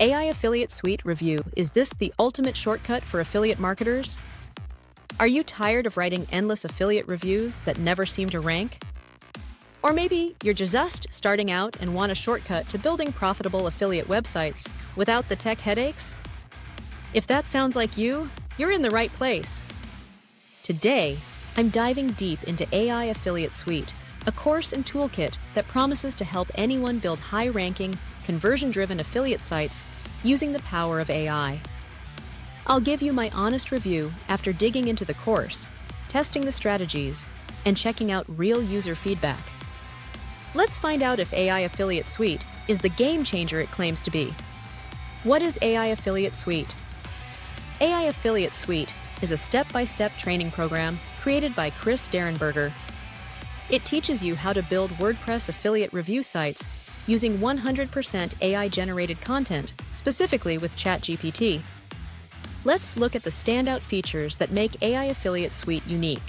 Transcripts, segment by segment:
AI Affiliate Suite Review. Is this the ultimate shortcut for affiliate marketers? Are you tired of writing endless affiliate reviews that never seem to rank? Or maybe you're just starting out and want a shortcut to building profitable affiliate websites without the tech headaches? If that sounds like you, you're in the right place. Today, I'm diving deep into AI Affiliate Suite, a course and toolkit that promises to help anyone build high-ranking, conversion-driven affiliate sites using the power of AI. I'll give you my honest review after digging into the course, testing the strategies, and checking out real user feedback. Let's find out if AI Affiliate Suite is the game changer it claims to be. What is AI Affiliate Suite? AI Affiliate Suite is a step-by-step training program created by Chris Derenberger. It teaches you how to build WordPress affiliate review sites using 100% AI-generated content, specifically with ChatGPT. Let's look at the standout features that make AI Affiliate Suite unique.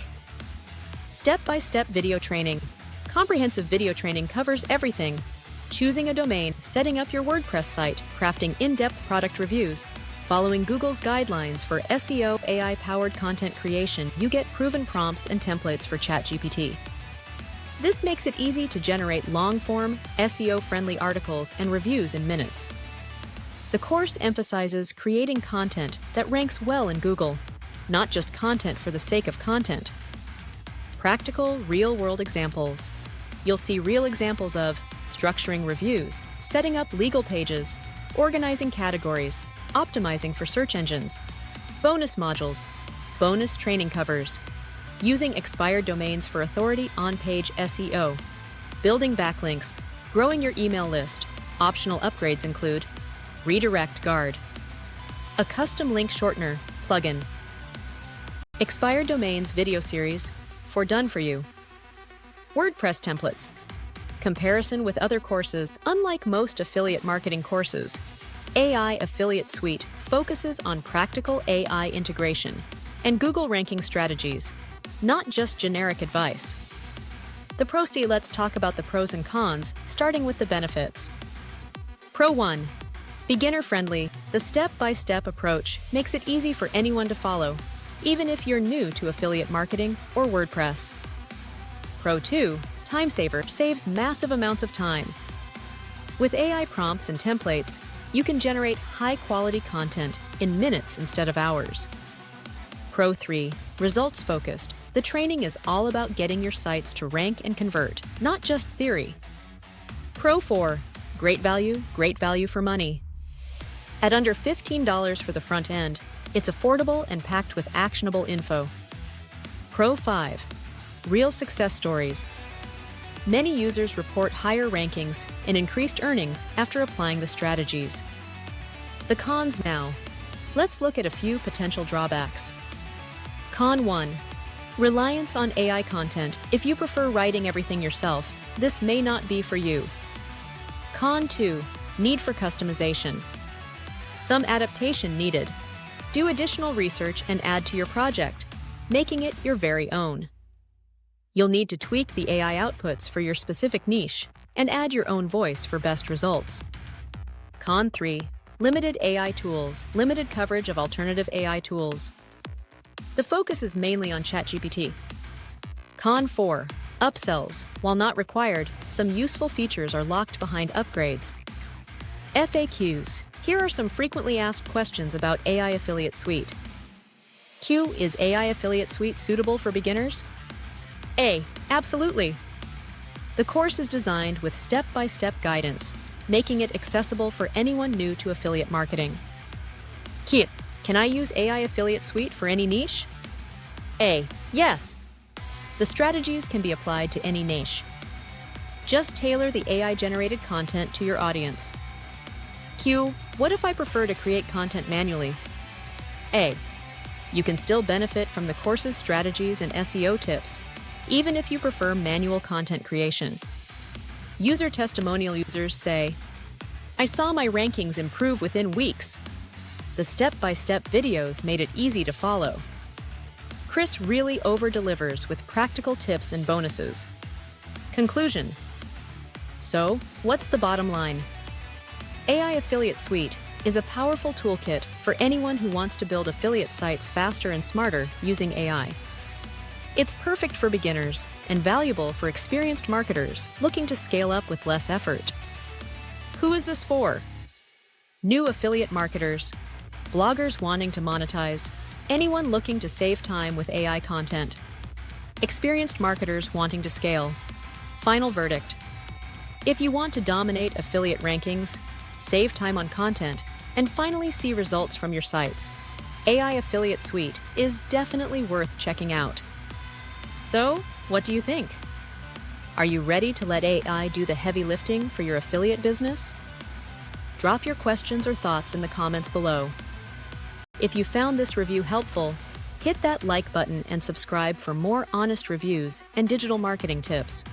Step-by-step video training. Comprehensive video training covers everything: choosing a domain, setting up your WordPress site, crafting in-depth product reviews, following Google's guidelines for SEO, AI-powered content creation. You get proven prompts and templates for ChatGPT. This makes it easy to generate long-form, SEO-friendly articles and reviews in minutes. The course emphasizes creating content that ranks well in Google, not just content for the sake of content. Practical, real-world examples. You'll see real examples of structuring reviews, setting up legal pages, organizing categories, optimizing for search engines, bonus modules, bonus training covers, using expired domains for authority on-page SEO, building backlinks, growing your email list. Optional upgrades include Redirect Guard, a custom link shortener plugin, expired domains video series for done for you, WordPress templates, comparison with other courses. Unlike most affiliate marketing courses, AI Affiliate Suite focuses on practical AI integration and Google ranking strategies, not just generic advice. Let's talk about the pros and cons, starting with the benefits. Pro 1. Beginner-friendly. The step-by-step approach makes it easy for anyone to follow, even if you're new to affiliate marketing or WordPress. Pro 2. Time saver. Saves massive amounts of time. With AI prompts and templates, you can generate high-quality content in minutes instead of hours. Pro 3. Results focused. The training is all about getting your sites to rank and convert, not just theory. Pro 4. Great value for money. At under $15 for the front end, it's affordable and packed with actionable info. Pro 5. Real success stories. Many users report higher rankings and increased earnings after applying the strategies. The cons now. Let's look at a few potential drawbacks. Con 1. Reliance on AI content. If you prefer writing everything yourself, this may not be for you. Con 2. Need for customization. Some adaptation needed. Do additional research and add to your project, making it your very own. You'll need to tweak the AI outputs for your specific niche and add your own voice for best results. Con 3. Limited AI tools. Limited coverage of alternative AI tools. The focus is mainly on ChatGPT. Con 4. Upsells. While not required, some useful features are locked behind upgrades. FAQs. Here are some frequently asked questions about AI Affiliate Suite. Q. Is AI Affiliate Suite suitable for beginners? A. Absolutely. The course is designed with step-by-step guidance, making it accessible for anyone new to affiliate marketing. Q. Can I use AI Affiliate Suite for any niche? A. Yes. The strategies can be applied to any niche. Just tailor the AI-generated content to your audience. Q. What if I prefer to create content manually? A. You can still benefit from the course's strategies and SEO tips, even if you prefer manual content creation. User testimonial. Users say, "I saw my rankings improve within weeks. The step-by-step videos made it easy to follow." Chris really over-delivers with practical tips and bonuses. Conclusion. So, what's the bottom line? AI Affiliate Suite is a powerful toolkit for anyone who wants to build affiliate sites faster and smarter using AI. It's perfect for beginners and valuable for experienced marketers looking to scale up with less effort. Who is this for? New affiliate marketers, bloggers wanting to monetize, anyone looking to save time with AI content, experienced marketers wanting to scale. Final verdict: if you want to dominate affiliate rankings, save time on content, and finally see results from your sites, AI Affiliate Suite is definitely worth checking out. So, what do you think? Are you ready to let AI do the heavy lifting for your affiliate business? Drop your questions or thoughts in the comments below. If you found this review helpful, hit that like button and subscribe for more honest reviews and digital marketing tips.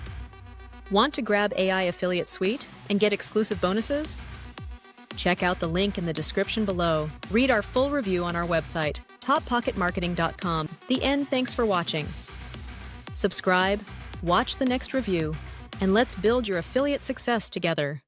Want to grab AI Affiliate Suite and get exclusive bonuses? Check out the link in the description below. Read our full review on our website, toppocketmarketing.com. The end. Thanks for watching. Subscribe, watch the next review, and let's build your affiliate success together.